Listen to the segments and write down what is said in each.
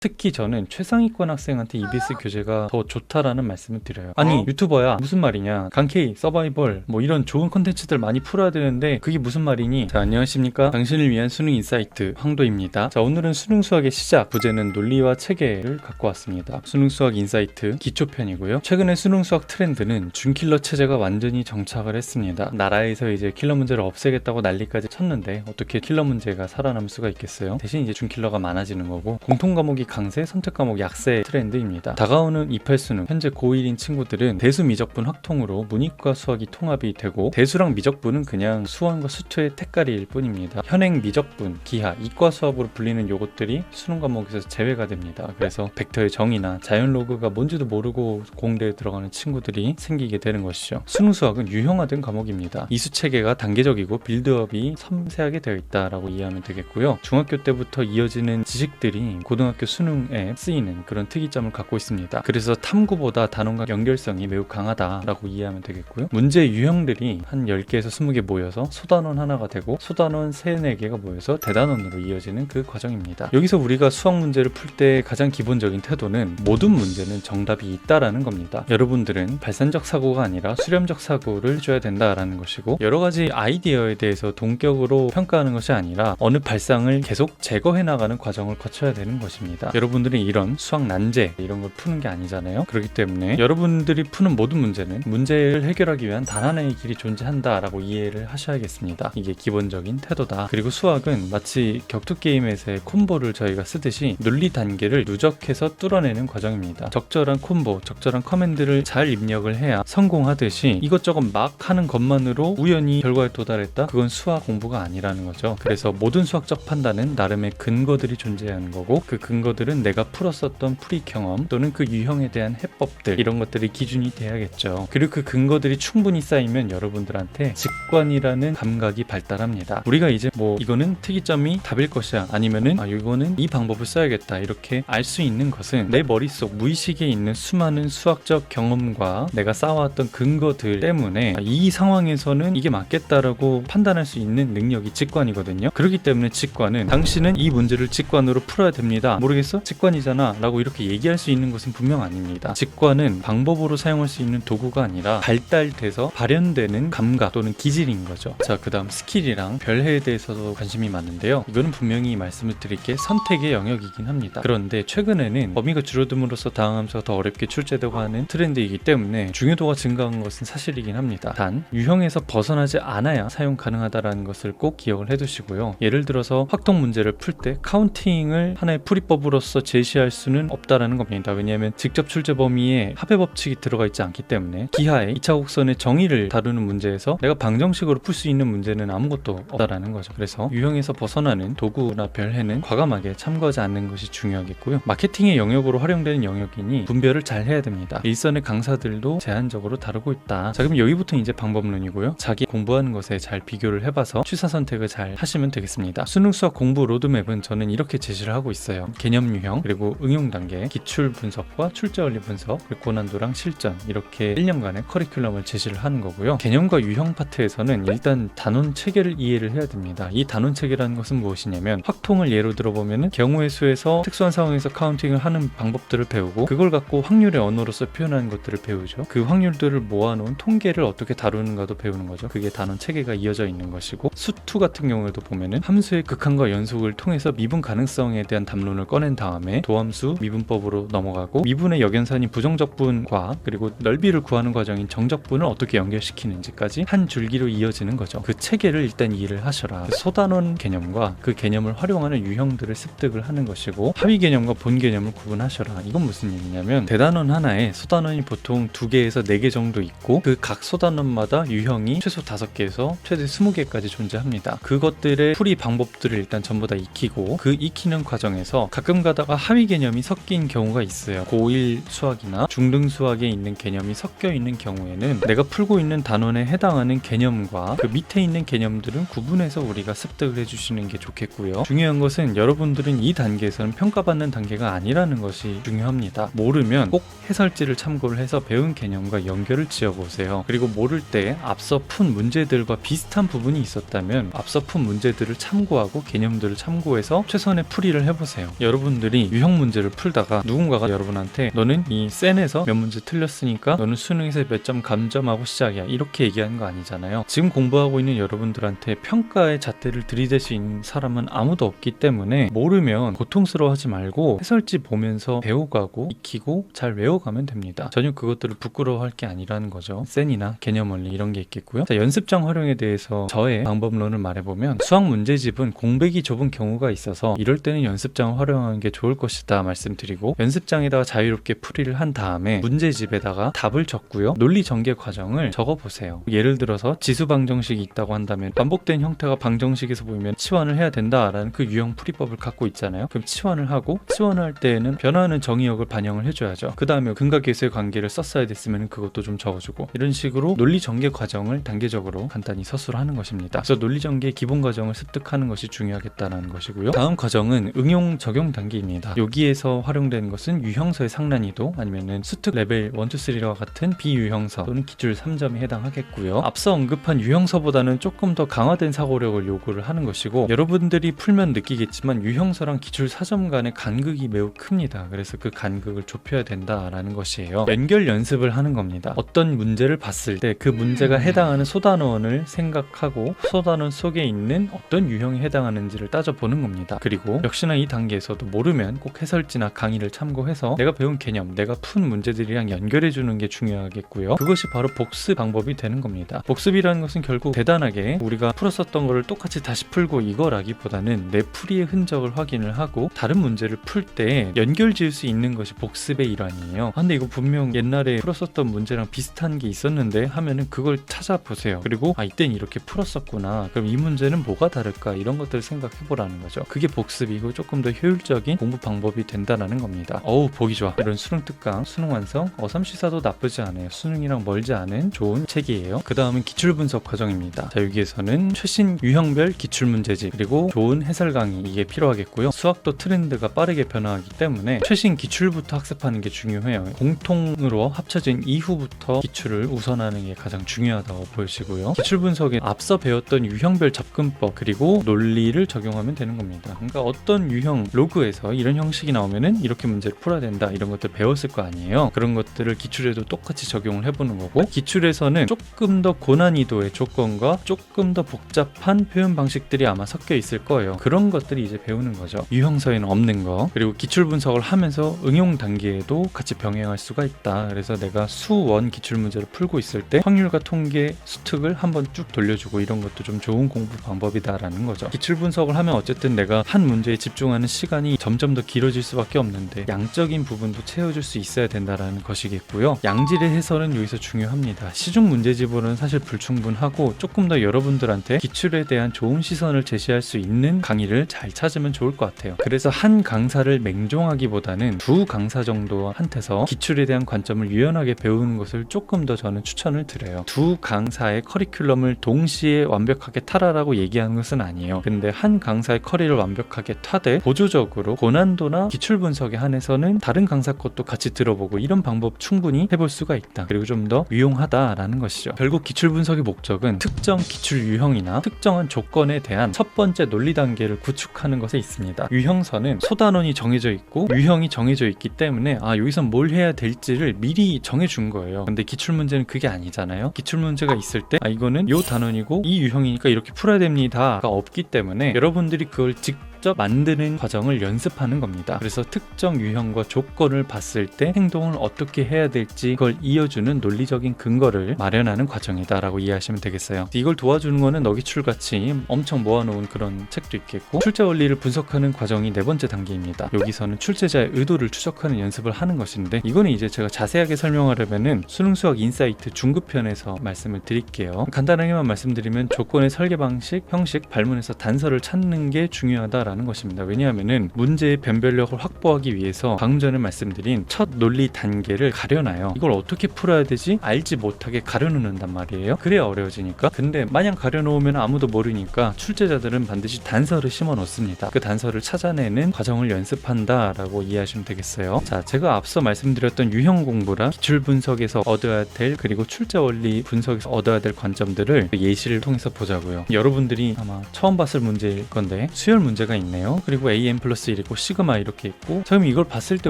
특히 저는 최상위권 학생한테 EBS 교재가 더 좋다라는 말씀을 드려요. 아니 유튜버야 무슨 말이냐, 강케이, 서바이벌 뭐 이런 좋은 콘텐츠들 많이 풀어야 되는데 그게 무슨 말이니? 자, 안녕하십니까, 당신을 위한 수능 인사이트 황도입니다. 자, 오늘은 수능 수학의 시작, 부제는 논리와 체계를 갖고 왔습니다. 수능 수학 인사이트 기초편이고요. 최근에 수능 수학 트렌드는 준킬러 체제가 완전히 정착을 했습니다. 나라에서 이제 킬러 문제를 없애겠다고 난리까지 쳤는데 어떻게 킬러 문제가 살아남을 수가 있겠어요? 대신 이제 준킬러가 많아지는 거고, 공통 과목이 강세, 선택 과목 약세 트렌드입니다. 다가오는 28 수능, 현재 고1인 친구들은 대수 미적분 확통으로 문이과 수학이 통합이 되고, 대수랑 미적분은 그냥 수원과 수투의 택가리일 뿐입니다. 현행 미적분, 기하, 이과 수학으로 불리는 요것들이 수능 과목에서 제외가 됩니다. 그래서 벡터의 정의나 자연 로그가 뭔지도 모르고 공대에 들어가는 친구들이 생기게 되는 것이죠. 수능 수학은 유형화된 과목입니다. 이수 체계가 단계적이고 빌드업이 섬세하게 되어 있다라고 이해하면 되겠고요. 중학교 때부터 이어지는 지식들이 고등학교 수능에 쓰이는 그런 특이점을 갖고 있습니다. 그래서 탐구보다 단원과 연결성이 매우 강하다라고 이해하면 되겠고요. 문제 유형들이 한 10개에서 20개 모여서 소단원 하나가 되고, 소단원 3, 4개가 모여서 대단원으로 이어지는 그 과정입니다. 여기서 우리가 수학 문제를 풀 때 가장 기본적인 태도는 모든 문제는 정답이 있다라는 겁니다. 여러분들은 발산적 사고가 아니라 수렴적 사고를 줘야 된다라는 것이고, 여러 가지 아이디어에 대해서 동격으로 평가하는 것이 아니라 어느 발상을 계속 제거해 나가는 과정을 거쳐야 되는 것입니다. 여러분들이 이런 수학 난제 이런 걸 푸는 게 아니잖아요. 그렇기 때문에 여러분들이 푸는 모든 문제는 문제를 해결하기 위한 단 하나의 길이 존재한다라고 이해를 하셔야겠습니다. 이게 기본적인 태도다. 그리고 수학은 마치 격투 게임에서의 콤보를 저희가 쓰듯이 논리 단계를 누적해서 뚫어내는 과정입니다. 적절한 콤보, 적절한 커맨드를 잘 입력을 해야 성공하듯이 이것저것 막 하는 것만으로 우연히 결과에 도달했다? 그건 수학 공부가 아니라는 거죠. 그래서 모든 수학적 판단은 나름의 근거들이 존재하는 거고, 그 근거들은 내가 풀었었던 풀이 경험 또는 그 유형에 대한 해법들, 이런 것들이 기준이 돼야겠죠. 그리고 그 근거들이 충분히 쌓이면 여러분들한테 직관이라는 감각이 발달합니다. 우리가 이제 뭐 이거는 특이점이 답일 것이야, 아니면은 이거는 이 방법을 써야겠다, 이렇게 알 수 있는 것은 내 머릿속 무의식에 있는 수많은 수학적 경험과 내가 쌓아왔던 근거들 때문에 이 상황에서는 이게 맞겠다라고 판단할 수 있는 능력이 직관이거든요. 그렇기 때문에 직관은, 당신은 이 문제를 직관으로 풀어야 됩니다, 모르겠어? 직관이잖아 라고 이렇게 얘기할 수 있는 것은 분명 아닙니다. 직관은 방법으로 사용할 수 있는 도구가 아니라 발달돼서 발현되는 감각 또는 기질인 거죠. 자, 그 다음 스킬이랑 별해에 대해서도 관심이 많은데요. 이거는 분명히 말씀을 드릴게 선택의 영역이긴 합니다. 그런데 최근에는 범위가 줄어듦으로써 다항함수가 더 어렵게 출제되고 하는 트렌드이기 때문에 중요도가 증가한 것은 사실이긴 합니다. 단 유형에서 벗어나지 않아야 사용 가능하다는 것을 꼭 기억을 해두시고요. 예를 들어서 확통 문제를 풀 때 카운팅을 하나의 풀이법으로서 제시할 수는 없다라는 겁니다. 왜냐하면 직접 출제 범위에 합의 법칙이 들어가 있지 않기 때문에. 기하의 2차 곡선의 정의를 다루는 문제에서 내가 방정식으로 풀 수 있는 문제는 아무것도 없다라는 거죠. 그래서 유형에서 벗어나는 도구나 별해는 과감하게 참고하지 않는 것이 중요하겠고요. 마케팅의 영역으로 활용되는 영역이니 분별을 잘 해야 됩니다. 일선의 강사들도 제한적으로 다루고 있다. 자, 그럼 여기부터 이제 방법론이고요. 자기 공부하는 것에 잘 비교를 해봐서 취사 선택을 잘 하시면 되겠습니다. 수능 수학 공부 로드맵은 저는 이렇게 제시를 하고 있어요. 개념 유형, 그리고 응용 단계, 기출 분석과 출제 원리 분석, 그리고 고난도랑 실전, 이렇게 1년간의 커리큘럼을 제시를 하는 거고요. 개념과 유형 파트에서는 일단 단원 체계를 이해를 해야 됩니다. 이 단원 체계라는 것은 무엇이냐면, 확통을 예로 들어보면 경우의 수에서 특수한 상황에서 카운팅을 하는 방법들을 배우고, 그걸 갖고 확률의 언어로서 표현하는 것들을 배우죠. 그 확률들을 모아놓은 통계를 어떻게 다루는가도 배우는 거죠. 그게 단원 체계가 이어져 있는 것이고, 수투 같은 경우에도 보면은 함수의 극한과 연속을 통해서 미분 가능성에 대한 담론을 꺼낸 다음에 도함수 미분법으로 넘어가고, 미분의 역연산인 부정적분과 그리고 넓이를 구하는 과정인 정적분을 어떻게 연결시키는지까지 한 줄기로 이어지는 거죠. 그 체계를 일단 이해를 하셔라. 그 소단원 개념과 그 개념을 활용하는 유형들을 습득을 하는 것이고, 하위 개념과 본 개념을 구분하셔라. 이건 무슨 얘기냐면, 대단원 하나에 소단원이 보통 2개에서 4개 정도 있고, 그 각 소단원마다 유형이 최소 5개에서 최대 20개까지 존재합니다. 그것들의 풀이 방법들을 일단 전부 다 익히고, 그 익히는 과정에서 가끔 가다가 하위 개념이 섞인 경우가 있어요. 고1 수학이나 중등 수학에 있는 개념이 섞여 있는 경우에는 내가 풀고 있는 단원에 해당하는 개념과 그 밑에 있는 개념들은 구분해서 우리가 습득을 해주시는 게 좋겠고요. 중요한 것은 여러분들은 이 단계에서는 평가받는 단계가 아니라는 것이 중요합니다. 모르면 꼭 해설지를 참고를 해서 배운 개념과 연결을 지어보세요. 그리고 모를 때 앞서 푼 문제들과 비슷한 부분이 있었다면 앞서 푼 문제들을 참고하고 개념들을 참고해서 최선의 풀이를 해보세요. 여러분 여러분들이 유형 문제를 풀다가 누군가가 여러분한테 너는 이 센에서 몇 문제 틀렸으니까 너는 수능에서 몇 점 감점하고 시작이야 이렇게 얘기하는 거 아니잖아요. 지금 공부하고 있는 여러분들한테 평가의 잣대를 들이댈 수 있는 사람은 아무도 없기 때문에 모르면 고통스러워하지 말고 해설지 보면서 배워가고 익히고 잘 외워가면 됩니다. 전혀 그것들을 부끄러워할 게 아니라는 거죠. 센이나 개념 원리 이런 게 있겠고요. 자, 연습장 활용에 대해서 저의 방법론을 말해보면 수학 문제집은 공백이 좁은 경우가 있어서 이럴 때는 연습장을 활용하는 게 좋을 것이다 말씀드리고, 연습장에다가 자유롭게 풀이를 한 다음에 문제집에다가 답을 적고요. 논리 전개 과정을 적어보세요. 예를 들어서 지수 방정식이 있다고 한다면 반복된 형태가 방정식에서 보이면 치환을 해야 된다라는 그 유형 풀이법을 갖고 있잖아요. 그럼 치환을 하고, 치환을 할 때에는 변화하는 정의역을 반영을 해줘야죠. 그 다음에 근과 계수의 관계를 썼어야 됐으면 그것도 좀 적어주고, 이런 식으로 논리 전개 과정을 단계적으로 간단히 서술을 하는 것입니다. 그래서 논리 전개의 기본 과정을 습득하는 것이 중요하겠다는 것이고요. 다음 과정은 응용 적용 단계입니다. 여기에서 활용되는 것은 유형서의 상난이도 아니면은 수특 레벨 1, 2, 3와 같은 비유형서 또는 기출 3점이 해당하겠고요. 앞서 언급한 유형서보다는 조금 더 강화된 사고력을 요구를 하는 것이고, 여러분들이 풀면 느끼겠지만 유형서랑 기출 4점 간의 간극이 매우 큽니다. 그래서 그 간극을 좁혀야 된다라는 것이에요. 연결 연습을 하는 겁니다. 어떤 문제를 봤을 때 그 문제가 해당하는 소단원을 생각하고 소단원 속에 있는 어떤 유형에 해당하는지를 따져보는 겁니다. 그리고 역시나 이 단계에서도 모르면 꼭 해설지나 강의를 참고해서 내가 배운 개념, 내가 푼 문제들이랑 연결해주는 게 중요하겠고요. 그것이 바로 복습 방법이 되는 겁니다. 복습이라는 것은 결국 대단하게 우리가 풀었었던 거를 똑같이 다시 풀고 이거라기보다는 내 풀이의 흔적을 확인을 하고 다른 문제를 풀 때 연결 지을 수 있는 것이 복습의 일환이에요. 근데 이거 분명 옛날에 풀었었던 문제랑 비슷한 게 있었는데 하면은 그걸 찾아보세요. 그리고 이땐 이렇게 풀었었구나. 그럼 이 문제는 뭐가 다를까? 이런 것들을 생각해보라는 거죠. 그게 복습이고 조금 더 효율적인 공부 방법이 된다는 겁니다. 보기 좋아. 이런 수능 특강, 수능 완성, 어삼시사도 나쁘지 않아요. 수능이랑 멀지 않은 좋은 책이에요. 그 다음은 기출 분석 과정입니다. 자, 여기에서는 최신 유형별 기출 문제집 그리고 좋은 해설 강의 이게 필요하겠고요. 수학도 트렌드가 빠르게 변화하기 때문에 최신 기출부터 학습하는 게 중요해요. 공통으로 합쳐진 이후부터 기출을 우선하는 게 가장 중요하다고 보여지고요. 기출 분석에 앞서 배웠던 유형별 접근법 그리고 논리를 적용하면 되는 겁니다. 그러니까 어떤 유형 로그에서 이런 형식이 나오면은 이렇게 문제를 풀어야 된다 이런 것들 배웠을 거 아니에요. 그런 것들을 기출에도 똑같이 적용을 해보는 거고, 기출에서는 조금 더 고난이도의 조건과 조금 더 복잡한 표현 방식들이 아마 섞여 있을 거예요. 그런 것들이 이제 배우는 거죠. 유형서에는 없는 거. 그리고 기출 분석을 하면서 응용 단계에도 같이 병행할 수가 있다. 그래서 내가 수원 기출 문제를 풀고 있을 때 확률과 통계 수특을 한번 쭉 돌려주고 이런 것도 좀 좋은 공부 방법이다라는 거죠. 기출 분석을 하면 어쨌든 내가 한 문제에 집중하는 시간이 점점 더 길어질 수밖에 없는데 양적인 부분도 채워줄 수 있어야 된다라는 것이겠고요. 양질의 해설은 여기서 중요합니다. 시중 문제집으로는 사실 불충분하고 조금 더 여러분들한테 기출에 대한 좋은 시선을 제시할 수 있는 강의를 잘 찾으면 좋을 것 같아요. 그래서 한 강사를 맹종하기보다는 두 강사 정도한테서 기출에 대한 관점을 유연하게 배우는 것을 조금 더 저는 추천을 드려요. 두 강사의 커리큘럼을 동시에 완벽하게 타라라고 얘기하는 것은 아니에요. 근데 한 강사의 커리를 완벽하게 타되 보조적으로 고난도나 기출 분석에 한해서는 다른 강사 것도 같이 들어보고 이런 방법 충분히 해볼 수가 있다. 그리고 좀 더 유용하다라는 것이죠. 결국 기출 분석의 목적은 특정 기출 유형이나 특정한 조건에 대한 첫 번째 논리 단계를 구축하는 것에 있습니다. 유형서는 소단원이 정해져 있고 유형이 정해져 있기 때문에 여기서 뭘 해야 될지를 미리 정해준 거예요. 근데 기출 문제는 그게 아니잖아요. 기출 문제가 있을 때 이거는 요 단원이고 이 유형이니까 이렇게 풀어야 됩니다가 없기 때문에 여러분들이 그걸 직접 만드는 과정을 연습하는 겁니다. 그래서 특정 유형과 조건을 봤을 때 행동을 어떻게 해야 될지 그걸 이어주는 논리적인 근거를 마련하는 과정이다라고 이해하시면 되겠어요. 이걸 도와주는 거는 너기출같이 엄청 모아놓은 그런 책도 있겠고, 출제 원리를 분석하는 과정이 네 번째 단계입니다. 여기서는 출제자의 의도를 추적하는 연습을 하는 것인데, 이거는 이제 제가 자세하게 설명하려면은 수능수학 인사이트 중급편에서 말씀을 드릴게요. 간단하게만 말씀드리면 조건의 설계 방식, 형식, 발문에서 단서를 찾는 게 중요하다라는 것입니다. 왜냐하면은 문제의 변별력을 확보하기 위해서 방금 전에 말씀드린 첫 논리 단계를 가려놔요. 이걸 어떻게 풀어야 되지? 알지 못하게 가려놓는단 말이에요. 그래야 어려워지니까. 근데 마냥 가려놓으면 아무도 모르니까 출제자들은 반드시 단서를 심어 놓습니다. 그 단서를 찾아내는 과정을 연습한다라고 이해하시면 되겠어요. 자, 제가 앞서 말씀드렸던 유형 공부랑 기출 분석에서 얻어야 될, 그리고 출제 원리 분석에서 얻어야 될 관점들을 예시를 통해서 보자고요. 여러분들이 아마 처음 봤을 문제일 건데 수열 문제가 있네요. 그리고 AM 플러스 1 있고 시그마 이렇게 있고, 자, 그럼 이걸 봤을 때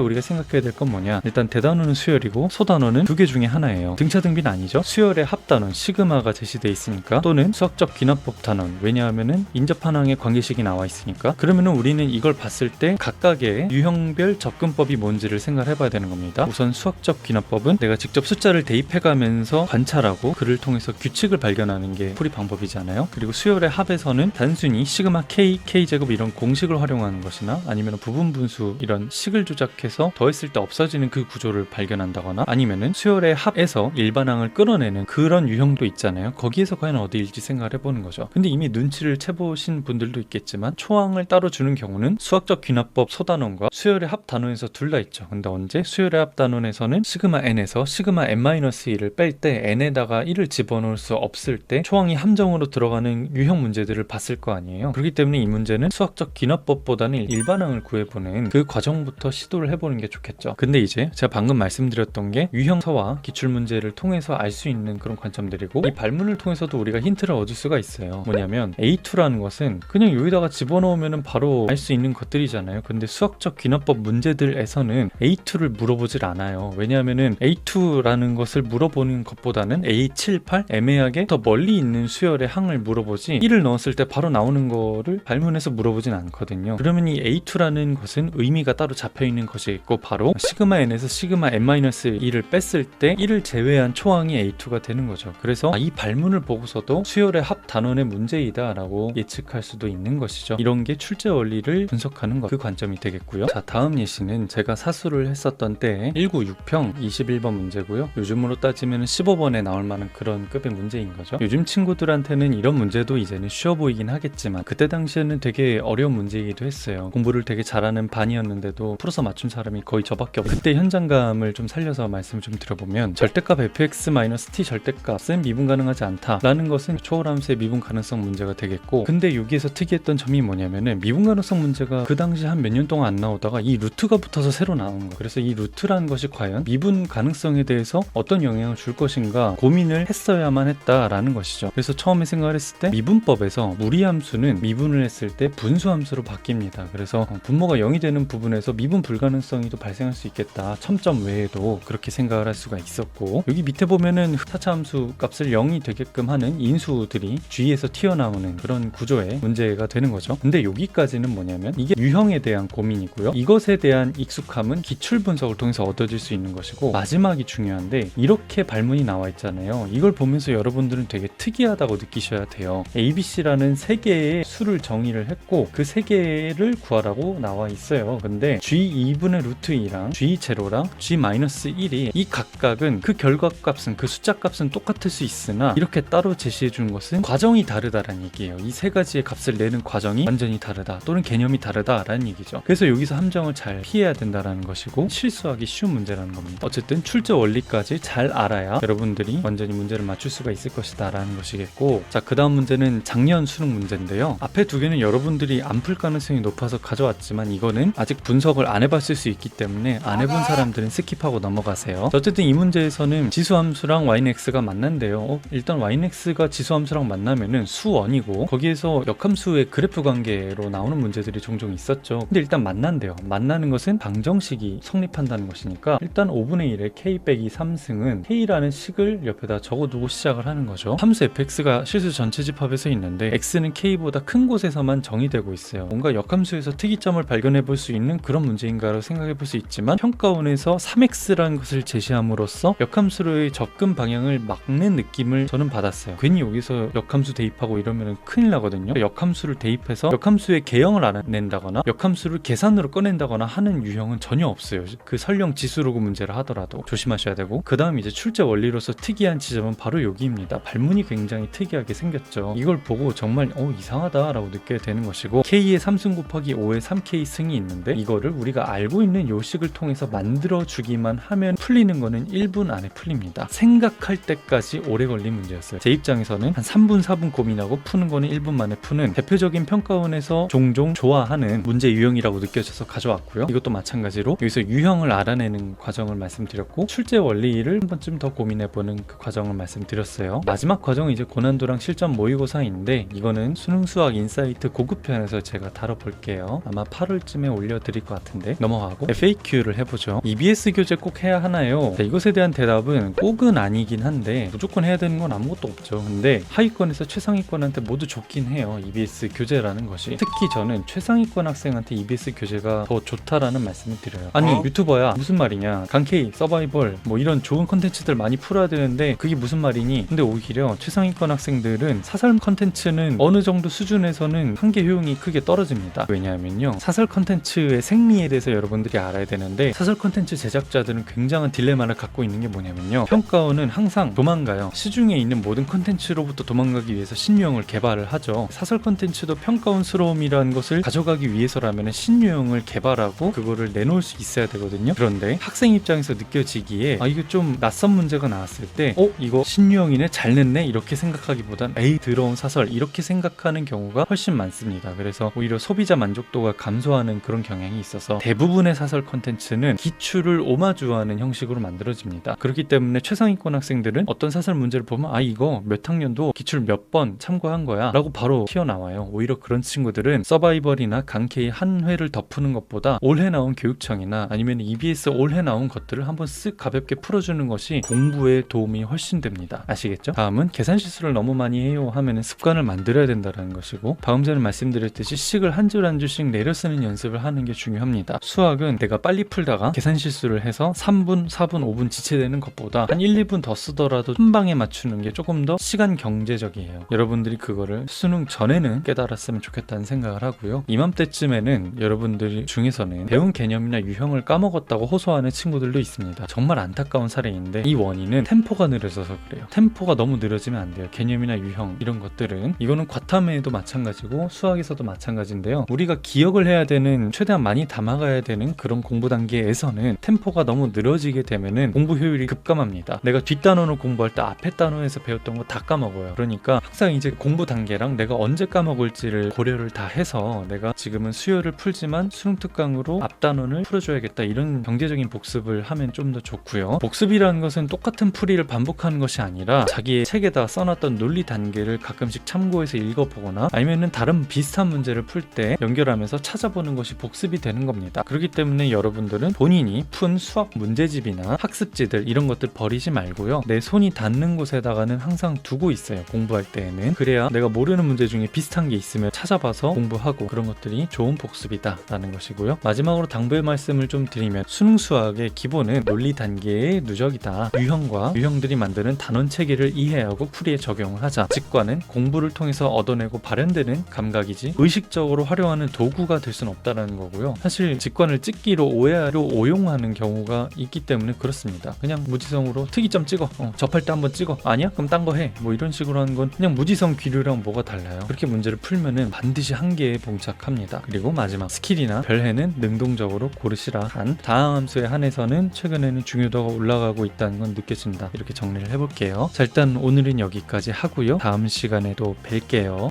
우리가 생각해야 될 건 뭐냐, 일단 대단원은 수열이고 소단원은 두 개 중에 하나예요. 등차등비는 아니죠. 수열의 합단원 시그마가 제시돼 있으니까, 또는 수학적 귀납법 단원, 왜냐하면은 인접한항의 관계식이 나와 있으니까. 그러면은 우리는 이걸 봤을 때 각각의 유형별 접근법이 뭔지를 생각해 봐야 되는 겁니다. 우선 수학적 귀납법은 내가 직접 숫자를 대입해가면서 관찰하고 그를 통해서 규칙을 발견하는 게 풀이 방법이잖아요. 그리고 수열의 합에서는 단순히 시그마 K, K제곱 이런 공식을 활용하는 것이나, 아니면 부분 분수 이런 식을 조작해서 더했을 때 없어지는 그 구조를 발견한다거나, 아니면은 수열의 합에서 일반항을 끌어내는 그런 유형도 있잖아요. 거기에서 과연 어디일지 생각을 해보는 거죠. 근데 이미 눈치를 채보신 분들도 있겠지만 초항을 따로 주는 경우는 수학적 귀납법 소단원과 수열의 합 단원에서 둘 다 있죠. 근데 언제? 수열의 합 단원에서는 시그마 n에서 시그마 n-1을 뺄 때 n에다가 1을 집어넣을 수 없을 때 초항이 함정으로 들어가는 유형 문제들을 봤을 거 아니에요. 그렇기 때문에 이 문제는 수학적 귀납법보다는 일반항을 구해보는 그 과정부터 시도를 해보는 게 좋겠죠. 근데 이제 제가 방금 말씀드렸던 게 유형서와 기출문제를 통해서 알 수 있는 그런 관점들이고, 이 발문을 통해서도 우리가 힌트를 얻을 수가 있어요. 뭐냐면 A2라는 것은 그냥 여기다가 집어넣으면 바로 알 수 있는 것들이잖아요. 근데 수학적 귀납법 문제들에서는 A2를 물어보질 않아요. 왜냐하면은 A2라는 것을 물어보는 것보다는 A7, 8 애매하게 더 멀리 있는 수열의 항을 물어보지 1을 넣었을 때 바로 나오는 거를 발문에서 물어보진 않거든요. 그러면 이 A2라는 것은 의미가 따로 잡혀있는 것이겠고, 바로 시그마 n에서 시그마 n-1을 뺐을 때 1을 제외한 초항이 A2가 되는 거죠. 그래서 이 발문을 보고서도 수열의 합 단원의 문제이다 라고 예측할 수도 있는 것이죠. 이런 게 출제 원리를 분석하는 것, 그 관점이 되겠고요. 자, 다음 예시는 제가 사수를 했었던 때에 196평 21번 문제고요. 요즘으로 따지면 15번에 나올 만한 그런 급의 문제인 거죠. 요즘 친구들한테는 이런 문제도 이제는 쉬워 보이긴 하겠지만 그때 당시에는 되게 어려운 문제이기도 했어요. 공부를 되게 잘하는 반이었는데도 풀어서 맞춘 사람이 거의 저밖에 없어요. 그때 현장감을 좀 살려서 말씀을 좀 드려보면, 절대값 fx-t 절대값은 미분 가능하지 않다라는 것은 초월함수의 미분 가능성 문제가 되겠고, 근데 여기에서 특이했던 점이 뭐냐면은 미분 가능성 문제가 그 당시 한 몇 년 동안 안 나오다가 이 루트가 붙어서 새로 나온 거예요. 그래서 이 루트라는 것이 과연 미분 가능성에 대해서 어떤 영향을 줄 것인가 고민을 했어야만 했다라는 것이죠. 그래서 처음에 생각을 했을 때 미분법에서 무리함수는 미분을 했을 때 분수함수로 바뀝니다. 그래서 분모가 0이 되는 부분에서 미분 불가능성이 또 발생할 수 있겠다. 첨점 외에도 그렇게 생각을 할 수가 있었고, 여기 밑에 보면은 차차함수 값을 0이 되게끔 하는 인수들이 G에서 튀어나오는 그런 구조의 문제가 되는 거죠. 근데 여기까지는 뭐냐면 이게 유형에 대한 고민이고요. 이것에 대한 익숙함은 기출 분석을 통해서 얻어질 수 있는 것이고, 마지막이 중요한데 이렇게 발문이 나와 있잖아요. 이걸 보면서 여러분들은 되게 특이하다고 느끼셔야 돼요. ABC라는 세 개의 수를 정의를 했고 그 세 개를 구하라고 나와 있어요. 근데 G2분의 루트 2랑 G0랑 G-1이 이 각각은 그 결과값은, 그 숫자값은 똑같을 수 있으나 이렇게 따로 제시해 준 것은 과정이 다르다라는 얘기예요. 이 세 가지의 값을 내는 과정이 완전히 다르다, 또는 개념이 다르다라는 얘기죠. 그래서 여기서 함정을 잘 피해야 된다라는 것이고, 실수하기 쉬운 문제라는 겁니다. 어쨌든 출제 원리까지 잘 알아야 여러분들이 완전히 문제를 맞출 수가 있을 것이다 라는 것이겠고, 자, 그 다음 문제는 작년 수능 문제인데요. 앞에 두 개는 여러분들이 안 풀 가능성이 높아서 가져왔지만 이거는 아직 분석을 안 해봤을 수 있기 때문에 안 해본 사람들은 스킵하고 넘어가세요. 어쨌든 이 문제에서는 지수함수랑 yx가 만난대요. 일단 yx가 지수함수랑 만나면은 수원이고 거기에서 역함수의 그래프 관계로 나오는 문제들이 종종 있었죠. 근데 일단 만난대요. 만나는 것은 방정식이 성립한다는 것이니까 일단 5분의 1의 k 빼기 3승은 k라는 식을 옆에다 적어두고 시작을 하는 거죠. 함수 fx가 실수 전체 집합에서 있는데 x는 k보다 큰 곳에서만 정의되고 있어요. 뭔가 역함수에서 특이점을 발견해 볼 수 있는 그런 문제인가로 생각해 볼 수 있지만, 평가원에서 3x라는 것을 제시함으로써 역함수로의 접근 방향을 막는 느낌을 저는 받았어요. 괜히 여기서 역함수 대입하고 이러면 큰일 나거든요. 역함수를 대입해서 역함수의 개형을 알아낸다거나 역함수를 계산으로 꺼낸다거나 하는 유형은 전혀 없어요. 그 설령 지수로그 문제를 하더라도 조심하셔야 되고, 그 다음 이제 출제 원리로서 특이한 지점은 바로 여기입니다. 발문이 굉장히 특이하게 생겼죠. 이걸 보고 정말 이상하다 라고 느껴야 되는 것이고, K의 3승 곱하기 5의 3K 승이 있는데 이거를 우리가 알고 있는 요식을 통해서 만들어 주기만 하면 풀리는 거는 1분 안에 풀립니다. 생각할 때까지 오래 걸린 문제였어요. 제 입장에서는 한 3분 4분 고민하고 푸는 거는 1분 만에 푸는 대표적인 평가원에서 종종 좋아하는 문제 유형이라고 느껴져서 가져왔고요. 이것도 마찬가지로 여기서 유형을 알아내는 과정을 말씀드렸고, 출제 원리를 한 번쯤 더 고민해보는 그 과정을 말씀드렸어요. 마지막 과정은 이제 고난도랑 실전 모의고사인데, 이거는 수능 수학 인사이트 고급편에서 제가 다뤄볼게요. 아마 8월쯤에 올려드릴 것 같은데 넘어가고 FAQ를 해보죠. EBS 교재 꼭 해야 하나요? 자, 이것에 대한 대답은 꼭은 아니긴 한데 무조건 해야 되는 건 아무것도 없죠. 근데 하위권에서 최상위권한테 모두 좋긴 해요. EBS 교재라는 것이. 특히 저는 최상위권 학생한테 EBS 교재가 더 좋다라는 말씀을 드려요. 아니 유튜버야 무슨 말이냐, 강케이, 서바이벌 뭐 이런 좋은 컨텐츠들 많이 풀어야 되는데 그게 무슨 말이니? 근데 오히려 최상위권 학생들은 사설 컨텐츠는 어느 정도 수준에서는 한계 효용이 크게 떨어집니다. 왜냐하면요, 사설 컨텐츠의 생리에 대해서 여러분들이 알아야 되는데, 사설 컨텐츠 제작자들은 굉장한 딜레마를 갖고 있는 게 뭐냐면요, 평가원은 항상 도망가요. 시중에 있는 모든 컨텐츠로부터 도망가기 위해서 신유형을 개발을 하죠. 사설 컨텐츠도 평가원스러움이라는 것을 가져가기 위해서라면 신유형을 개발하고 그거를 내놓을 수 있어야 되거든요. 그런데 학생 입장에서 느껴지기에 이거 좀 낯선 문제가 나왔을 때 이거 신유형이네, 잘 냈네 이렇게 생각하기보단 에이 더러운 사설 이렇게 생각하는 경우가 훨씬 많습니다. 그래서 오히려 소비자 만족도가 감소하는 그런 경향이 있어서 대부분의 사설 컨텐츠는 기출을 오마주하는 형식으로 만들어집니다. 그렇기 때문에 최상위권 학생들은 어떤 사설 문제를 보면 이거 몇 학년도 기출 몇 번 참고한 거야 라고 바로 튀어나와요. 오히려 그런 친구들은 서바이벌이나 강케이 한 회를 더 푸는 것보다 올해 나온 교육청이나 아니면 EBS 올해 나온 것들을 한번 쓱 가볍게 풀어주는 것이 공부에 도움이 훨씬 됩니다. 아시겠죠? 다음은 계산 실수를 너무 많이 해요 하면 습관을 만들어야 된다는 것이고, 방금 전에 말씀드렸듯이 식을 한 줄 한 줄씩 내려 쓰는 연습을 하는 게 중요합니다. 수학은 내가 빨리 풀다가 계산 실수를 해서 3분, 4분, 5분 지체되는 것보다 한 1, 2분 더 쓰더라도 한 방에 맞추는 게 조금 더 시간 경제적이에요. 여러분들이 그거를 수능 전에는 깨달았으면 좋겠다는 생각을 하고요. 이맘때쯤에는 여러분들 중에서는 배운 개념이나 유형을 까먹었다고 호소하는 친구들도 있습니다. 정말 안타까운 사례인데 이 원인은 템포가 느려져서 그래요. 템포가 너무 느려지면 안 돼요. 개념이나 유형 이런 것들은, 이거는 과탐에도 마찬가지고 수학에서도 마찬가지인데요. 우리가 기억을 해야 되는, 최대한 많이 담아가야 되는 그런 공부 단계에서는 템포가 너무 늘어지게 되면은 공부 효율이 급감합니다. 내가 뒷단원을 공부할 때 앞에 단원에서 배웠던 거 다 까먹어요. 그러니까 항상 이제 공부 단계랑 내가 언제 까먹을지를 고려를 다 해서 내가 지금은 수요를 풀지만 수능 특강으로 앞 단원을 풀어줘야겠다, 이런 경제적인 복습을 하면 좀 더 좋고요. 복습이라는 것은 똑같은 풀이를 반복하는 것이 아니라 자기의 책에다 써놨던 논리 단계를 가끔씩 참고해서 읽어보거나 아니면은 다른 비슷한 문제를 풀 때 연결하면서 찾아보는 것이 복습이 되는 겁니다. 그렇기 때문에 여러분들은 본인이 푼 수학 문제집이나 학습지들 이런 것들 버리지 말고요, 내 손이 닿는 곳에다가는 항상 두고 있어요. 공부할 때에는. 그래야 내가 모르는 문제 중에 비슷한 게 있으면 찾아봐서 공부하고, 그런 것들이 좋은 복습이다 라는 것이고요. 마지막으로 당부의 말씀을 좀 드리면, 수능 수학의 기본은 논리 단계의 누적이다. 유형과 유형들이 만드는 단원 체계를 이해하고 풀이에 적용을 하자. 직관은 공부를 통해서 얻어내고 발현되는 감각이지 의식적으로 활용하는 도구가 될 수는 없다는 거고요. 사실 직관을 찍기로 오해로 오용하는 경우가 있기 때문에 그렇습니다. 그냥 무지성으로 특이점 찍어, 접할 때 한번 찍어, 아니야? 그럼 딴 거 해, 뭐 이런 식으로 하는 건 그냥 무지성 귀류랑 뭐가 달라요. 그렇게 문제를 풀면은 반드시 한계에 봉착합니다. 그리고 마지막, 스킬이나 별해는 능동적으로 고르시라. 한 다항함수에 한해서는 최근에는 중요도가 올라가고 있다는 건 느껴진다. 이렇게 정리를 해볼게요. 자, 일단 오늘은 여기까지 하고요. 다음 시간에도 뵐게요.